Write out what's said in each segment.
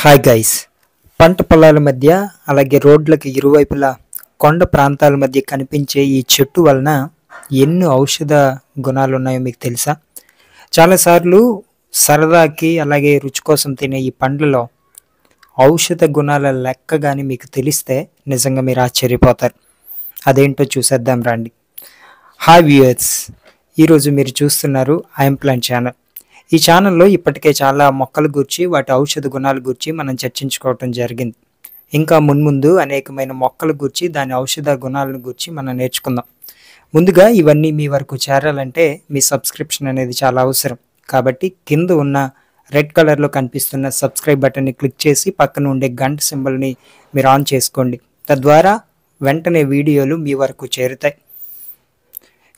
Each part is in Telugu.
హాయ్ గైస్, పంట పొలాల మధ్య అలాగే రోడ్లకు ఇరువైపులా కొండ ప్రాంతాల మధ్య కనిపించే ఈ చెట్టు వలన ఎన్ని ఔషధ గుణాలు ఉన్నాయో మీకు తెలుసా? చాలాసార్లు సరదాకి అలాగే రుచి కోసం తినే ఈ పండ్లలో ఔషధ గుణాల లెక్క కానీ మీకు తెలిస్తే నిజంగా మీరు ఆశ్చర్యపోతారు. అదేంటో చూసేద్దాం రండి. హాయ్ వ్యూయర్స్, ఈరోజు మీరు చూస్తున్నారు ఐఎమ్ ప్లాంట్ ఛానల్. ఈ ఛానల్లో ఇప్పటికే చాలా మొక్కల గురించి వాటి ఔషధ గుణాల గురించి మనం చర్చించుకోవటం జరిగింది. ఇంకా మున్ముందు అనేకమైన మొక్కల గురించి దాని ఔషధ గుణాలను గురించి మనం నేర్చుకుందాం. ముందుగా ఇవన్నీ మీ వరకు చేరాలంటే మీ సబ్స్క్రిప్షన్ అనేది చాలా అవసరం. కాబట్టి కింద ఉన్న రెడ్ కలర్లో కనిపిస్తున్న సబ్స్క్రైబ్ బటన్ని క్లిక్ చేసి పక్కన ఉండే గంట సింబల్ని మీరు ఆన్ చేసుకోండి. తద్వారా వెంటనే వీడియోలు మీ వరకు చేరుతాయి.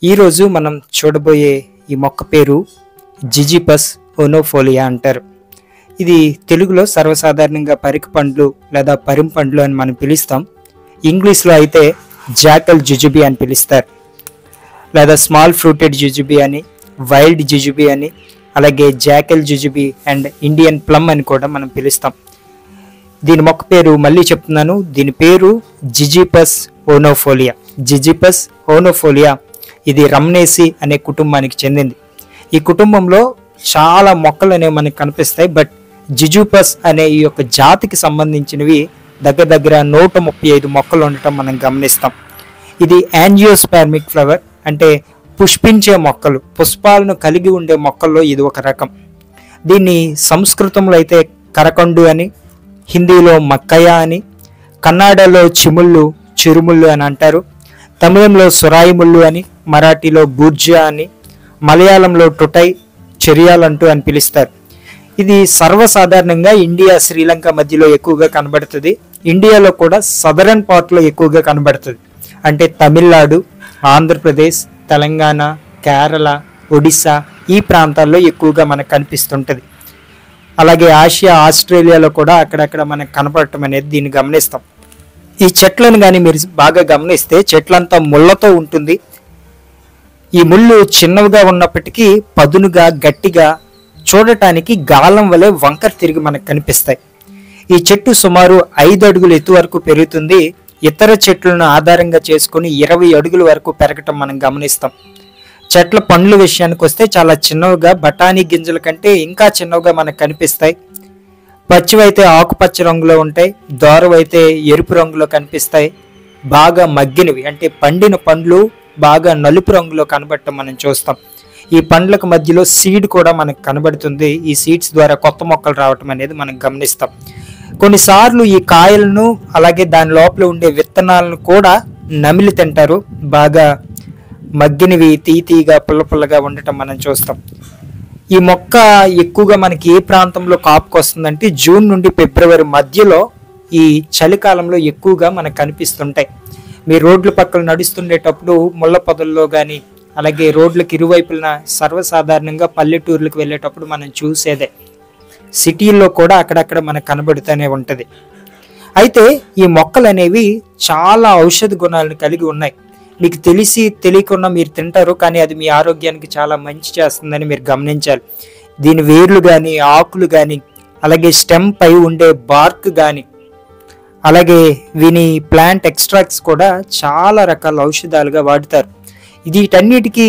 ఈరోజు మనం చూడబోయే ఈ మొక్క పేరు జిజిపస్ ఓనోఫోలియా అంటారు. ఇది తెలుగులో సర్వసాధారణంగా పరికి పండ్లు లేదా పరిం పండ్లు అని మనం పిలుస్తాం. ఇంగ్లీష్లో అయితే జాకల్ జుజుబీ అని పిలుస్తారు, లేదా స్మాల్ ఫ్రూటెడ్ జుజుబీ అని, వైల్డ్ జుజుబీ అని, అలాగే jackal jujubi and Indian plum అని కూడా మనం పిలుస్తాం. దీని మొక్క పేరు మళ్ళీ చెప్తున్నాను, దీని పేరు జిజిపస్ ఓనోఫోలియా. జిజిపస్ ఓనోఫోలియా ఇది రమ్నేసి అనే కుటుంబానికి చెందింది. ఈ కుటుంబంలో చాలా మొక్కలు అనేవి మనకు కనిపిస్తాయి. బట్ జిజుపస్ అనే ఈ యొక్క జాతికి సంబంధించినవి దగ్గర 135 మొక్కలు ఉండటం మనం గమనిస్తాం. ఇది యాంజియోస్పర్మిక్ ఫ్లవర్, అంటే పుష్పించే మొక్కలు, పుష్పాలను కలిగి ఉండే మొక్కల్లో ఇది ఒక రకం. దీన్ని సంస్కృతంలో అయితే కరకండు అని, హిందీలో మక్కయ అని, కన్నడలో చిరుముళ్ళు అని అంటారు, తమిళంలో సురాయిముళ్ళు అని, మరాఠీలో బూర్జా అని, మలయాళంలో టుటై చెరియాలంటూ అని పిలుస్తారు. ఇది సర్వసాధారణంగా ఇండియా శ్రీలంక మధ్యలో ఎక్కువగా కనబడుతుంది. ఇండియాలో కూడా సదరన్ పార్ట్లో ఎక్కువగా కనబడుతుంది. అంటే తమిళనాడు, ఆంధ్రప్రదేశ్, తెలంగాణ, కేరళ, ఒడిస్సా ఈ ప్రాంతాల్లో ఎక్కువగా మనకు కనిపిస్తుంటుంది. అలాగే ఆసియా, ఆస్ట్రేలియాలో కూడా అక్కడక్కడ మనకు కనపడటం అనేది దీన్ని గమనిస్తాం. ఈ చెట్లను కానీ మీరు బాగా గమనిస్తే చెట్లంతా ముళ్ళతో ఉంటుంది. ఈ ముళ్ళు చిన్నవిగా ఉన్నప్పటికీ పదునుగా, గట్టిగా, చూడటానికి గాలం వలె వంకర తిరిగి మనకు కనిపిస్తాయి. ఈ చెట్టు సుమారు 5 అడుగులు ఎత్తు వరకు పెరుగుతుంది. ఇతర చెట్లను ఆధారంగా చేసుకుని 20 అడుగుల వరకు పెరగటం మనం గమనిస్తాం. చెట్ల పండ్ల విషయానికి వస్తే చాలా చిన్నవిగా, బఠానీ గింజల కంటే ఇంకా చిన్నవిగా మనకు కనిపిస్తాయి. పచ్చివైతే ఆకుపచ్చ రంగులో ఉంటాయి, దోరవైతే ఎరుపు రంగులో కనిపిస్తాయి. బాగా మగ్గినవి అంటే పండిన పండ్లు బాగా నలుపు రంగులో కనబడటం మనం చూస్తాం. ఈ పండ్లకు మధ్యలో సీడ్ కూడా మనకు కనబడుతుంది. ఈ సీడ్స్ ద్వారా కొత్త మొక్కలు రావటం అనేది మనం గమనిస్తాం. కొన్నిసార్లు ఈ కాయలను అలాగే దాని లోపల ఉండే విత్తనాలను కూడా నమిలి తింటారు. బాగా మగ్గినవి తీయగా పుల్లగా ఉండటం మనం చూస్తాం. ఈ మొక్క ఎక్కువగా మనకి ఏ ప్రాంతంలో కాపుకు వస్తుందంటే జూన్ నుండి ఫిబ్రవరి మధ్యలో ఈ చలికాలంలో ఎక్కువగా మనకు కనిపిస్తుంటాయి. మీ రోడ్ల పక్కన నడుస్తుండేటప్పుడు ముళ్ళ పొదల్లో కానీ, అలాగే రోడ్లకు ఇరువైపున సర్వసాధారణంగా పల్లెటూర్లకు వెళ్ళేటప్పుడు మనం చూసేదే. సిటీల్లో కూడా అక్కడక్కడ మనకు కనబడుతూనే ఉంటుంది. అయితే ఈ మొక్కలు అనేవి చాలా ఔషధ గుణాలను కలిగి ఉన్నాయి. మీకు తెలిసి తెలియకుండా మీరు తింటారు, కానీ అది మీ ఆరోగ్యానికి చాలా మంచి చేస్తుందని మీరు గమనించాలి. దీని వేర్లు కానీ, ఆకులు కానీ, అలాగే స్టెమ్ పై ఉండే బార్క్ కానీ, అలాగే వీని ప్లాంట్ ఎక్స్ట్రాక్ట్స్ కూడా చాలా రకాల ఔషధాలుగా వాడతారు. వీటన్నిటికీ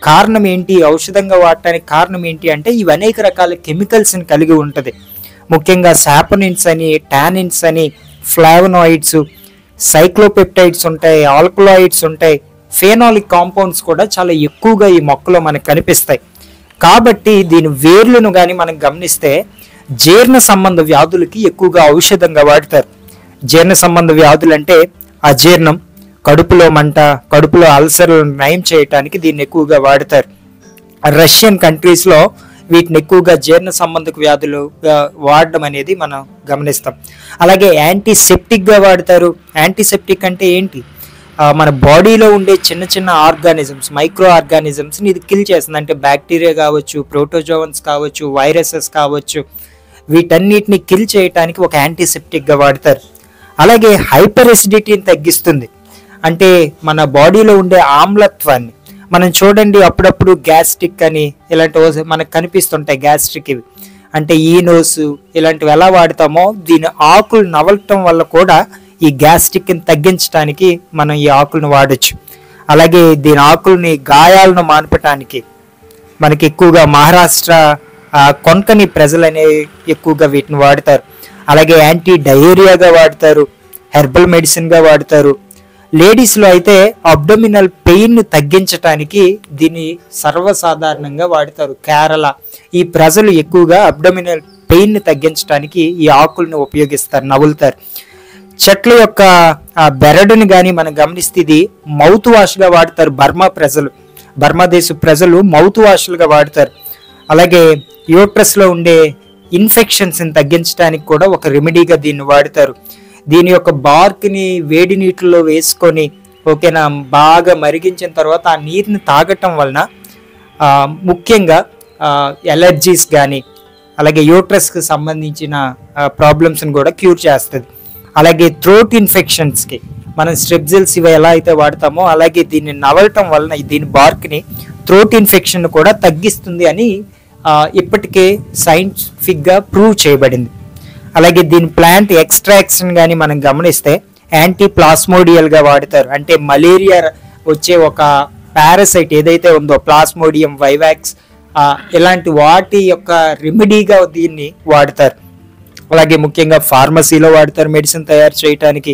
కారణం ఏంటి, ఔషధంగా వాడటానికి కారణం ఏంటి అంటే ఇవి అనేక రకాల కెమికల్స్ని కలిగి ఉంటుంది. ముఖ్యంగా సాపనిన్స్ అని, టానిన్స్ అని, ఫ్లావనాయిడ్స్, సైక్లోపెప్టైడ్స్ ఉంటాయి, ఆల్కలాయిడ్స్ ఉంటాయి, ఫెనాలిక్ కాంపౌండ్స్ కూడా చాలా ఎక్కువగా ఈ మొక్కలో మనకు కనిపిస్తాయి. కాబట్టి దీని వేర్లను కానీ మనం గమనిస్తే జీర్ణ సంబంధ వ్యాధులకి ఎక్కువగా ఔషధంగా వాడతారు. జీర్ణ సంబంధ వ్యాధులు అంటే అజీర్ణం, కడుపులో మంట, కడుపులో అల్సర్లను నయం చేయడానికి దీన్ని ఎక్కువగా వాడతారు. రష్యన్ కంట్రీస్లో వీటిని ఎక్కువగా జీర్ణ సంబంధక వ్యాధులుగా వాడడం అనేది మనం గమనిస్తాం. అలాగే యాంటీసెప్టిక్గా వాడతారు. యాంటీసెప్టిక్ అంటే ఏంటి, మన బాడీలో ఉండే చిన్న ఆర్గానిజమ్స్, మైక్రో ఆర్గానిజమ్స్ని ఇది కిల్ చేస్తుంది. అంటే బ్యాక్టీరియా కావచ్చు, ప్రోటోజోవన్స్ కావచ్చు, వైరసెస్ కావచ్చు, వీటన్నిటిని కిల్ చేయడానికి ఒక యాంటీసెప్టిక్గా వాడతారు. అలాగే హైపర్ ఎసిడిటీని తగ్గిస్తుంది. అంటే మన బాడీలో ఉండే ఆమ్లత్వాన్ని మనం చూడండి, అప్పుడప్పుడు గ్యాస్ట్రిక్ అని ఇలాంటి మనకు కనిపిస్తుంటాయి గ్యాస్ట్రిక్. ఇవి అంటే ఈనోసు ఇలాంటివి ఎలా వాడతామో దీని ఆకులు నవలటం వల్ల కూడా ఈ గ్యాస్ట్రిక్ని తగ్గించడానికి మనం ఈ ఆకులను వాడచ్చు. అలాగే దీని ఆకుల్ని గాయాలను మాన్పటానికి మనకి ఎక్కువగా మహారాష్ట్ర కొంకణి ప్రజలు అనేవి ఎక్కువగా వీటిని వాడతారు. అలాగే యాంటీ డయేరియాగా వాడతారు, హెర్బల్ మెడిసిన్గా వాడతారు. లేడీస్లో అయితే అబ్డోమినల్ పెయిన్ను తగ్గించడానికి దీన్ని సర్వసాధారణంగా వాడతారు. కేరళ ఈ ప్రజలు ఎక్కువగా అబ్డోమినల్ పెయిన్ను తగ్గించడానికి ఈ ఆకుల్ని ఉపయోగిస్తారు, నవ్వులుతారు. చెట్ల యొక్క బెరడుని కానీ మనం గమనిస్తే ఇది మౌత్ వాష్గా వాడతారు. బర్మా దేశ ప్రజలు మౌత్ వాష్లుగా వాడతారు. అలాగే యూట్రస్లో ఉండే ఇన్ఫెక్షన్స్ని తగ్గించడానికి కూడా ఒక రెమెడీగా దీన్ని వాడతారు. దీని యొక్క బార్క్ని వేడి నీటిలో వేసుకొని ఓకేనా బాగా మరిగించిన తర్వాత ఆ నీరుని తాగటం వలన ముఖ్యంగా ఎలర్జీస్ కానీ అలాగే యూట్రస్కి సంబంధించిన ప్రాబ్లమ్స్ని కూడా క్యూర్ చేస్తుంది. అలాగే థ్రోట్ ఇన్ఫెక్షన్స్కి మనం స్ట్రెప్జిల్స్ ఇవి ఎలా అయితే వాడతామో అలాగే దీన్ని నవలటం వలన దీని బార్క్ని థ్రోట్ ఇన్ఫెక్షన్ కూడా తగ్గిస్తుంది అని ఇప్పటికే సైంటిఫిక్గా ప్రూవ్ చేయబడింది. అలాగే దీని ప్లాంట్ ఎక్స్ట్రాక్షన్ కానీ మనం గమనిస్తే యాంటీ ప్లాస్మోడియల్గా వాడతారు. అంటే మలేరియా వచ్చే ఒక పారాసైట్ ఏదైతే ఉందో ప్లాస్మోడియం వైవాక్స్ ఇలాంటి వాటి యొక్క రెమెడీగా దీన్ని వాడతారు. అలాగే ముఖ్యంగా ఫార్మసీలో వాడతారు మెడిసిన్ తయారు చేయడానికి.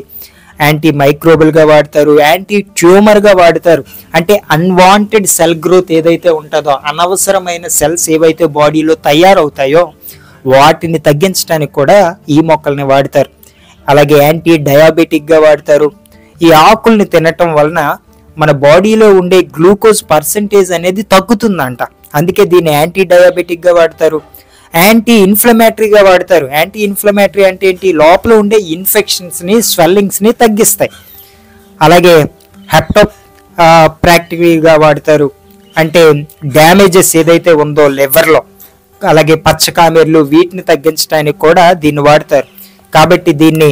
యాంటీ మైక్రోబల్గా వాడతారు, యాంటీ ట్యూమర్గా వాడతారు. అంటే అన్వాంటెడ్ సెల్ గ్రోత్ ఏదైతే ఉంటుందో అనవసరమైన సెల్స్ ఏవైతే బాడీలో తయారవుతాయో వాటిని తగ్గించడానికి కూడా ఈ మొక్కల్ని వాడతారు. అలాగే యాంటీ డయాబెటిక్గా వాడతారు. ఈ ఆకుల్ని తినటం వలన మన బాడీలో ఉండే గ్లూకోజ్ పర్సంటేజ్ అనేది తగ్గుతుందంట. అందుకే దీన్ని యాంటీ డయాబెటిక్గా వాడతారు. యాంటీ ఇన్ఫ్లమేటరీగా వాడతారు. యాంటీ ఇన్ఫ్లమేటరీ అంటే ఏంటి? లోపల ఉండే ఇన్ఫెక్షన్స్ని స్వెల్లింగ్స్ని తగ్గిస్తాయి. అలాగే హెప్టోప్రాక్టివ్గా వాడతారు. అంటే డ్యామేజెస్ ఏదైతే ఉందో లివర్లో అలాగే పచ్చకామెర్లు వీటిని తగ్గించడానికి కూడా దీన్ని వాడతారు. కాబట్టి దీన్ని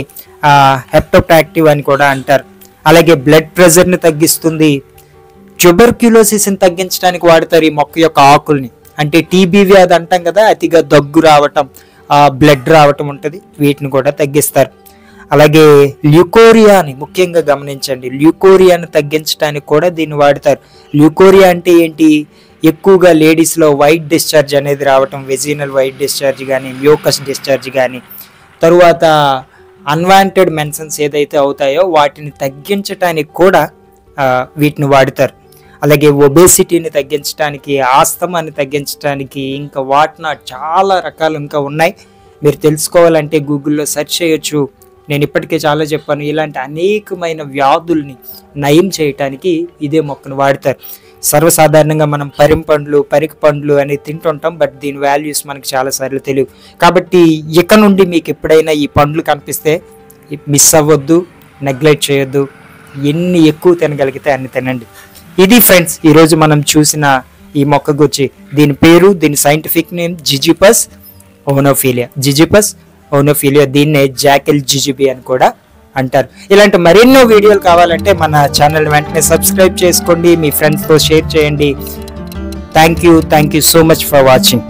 హెప్టోప్రాక్టివ్ అని కూడా అంటారు. అలాగే బ్లడ్ ప్రెషర్ని తగ్గిస్తుంది. ట్యూబర్క్యులోసిస్ని తగ్గించడానికి వాడతారు ఈ మొక్క యొక్క ఆకుల్ని. అంటే టీబీ వ్యాధి అంటాం కదా, అతిగా దగ్గు రావటం బ్లడ్ రావటం ఉంటుంది, వీటిని కూడా తగ్గిస్తారు. అలాగే ల్యూకోరియాని ముఖ్యంగా గమనించండి. ల్యూకోరియాని తగ్గించడానికి కూడా దీన్ని వాడతారు. ల్యూకోరియా అంటే ఏంటి? ఎక్కువగా లేడీస్లో వైట్ డిశ్చార్జ్ అనేది రావటం, వెజినల్ వైట్ డిశ్చార్జ్ కానీ మ్యూకస్ డిశ్చార్జ్ కానీ తరువాత అన్వాంటెడ్ మెన్సన్స్ ఏదైతే అవుతాయో వాటిని తగ్గించడానికి కూడా వీటిని వాడతారు. అలాగే ఒబేసిటీని తగ్గించడానికి, ఆస్తమాని తగ్గించడానికి ఇంకా వాటిన చాలా రకాలు ఇంకా ఉన్నాయి. మీరు తెలుసుకోవాలంటే గూగుల్లో సెర్చ్ చేయొచ్చు. నేను ఇప్పటికే చాలా చెప్పాను. ఇలాంటి అనేకమైన వ్యాధుల్ని నయం చేయటానికి ఇదే మొక్కను వాడతారు. సర్వసాధారణంగా మనం పరికి పండ్లు అని తింటుంటాం, బట్ దీని వాల్యూస్ మనకి చాలాసార్లు తెలియవు. కాబట్టి ఇక నుండి మీకు ఎప్పుడైనా ఈ పండ్లు కనిపిస్తే మిస్ అవ్వద్దు, నెగ్లెక్ట్ చేయొద్దు. ఎన్ని ఎక్కువ తినగలిగితే అన్ని తినండి. ఇది ఫ్రెండ్స్ ఈరోజు మనం చూసిన ఈ మొక్క గురించి. దీని పేరు, దీని సైంటిఫిక్ నేమ్ జిజిపస్ ఓనోఫిలియా. దీన్నే జాకెల్ జిజిబి అని కూడా అంటారు. ఇలాంటి మరెన్నో వీడియోలు కావాలంటే మన ఛానల్ వెంటనే సబ్స్క్రైబ్ చేసుకోండి, మీ ఫ్రెండ్స్తో షేర్ చేయండి. Thank you so much for watching.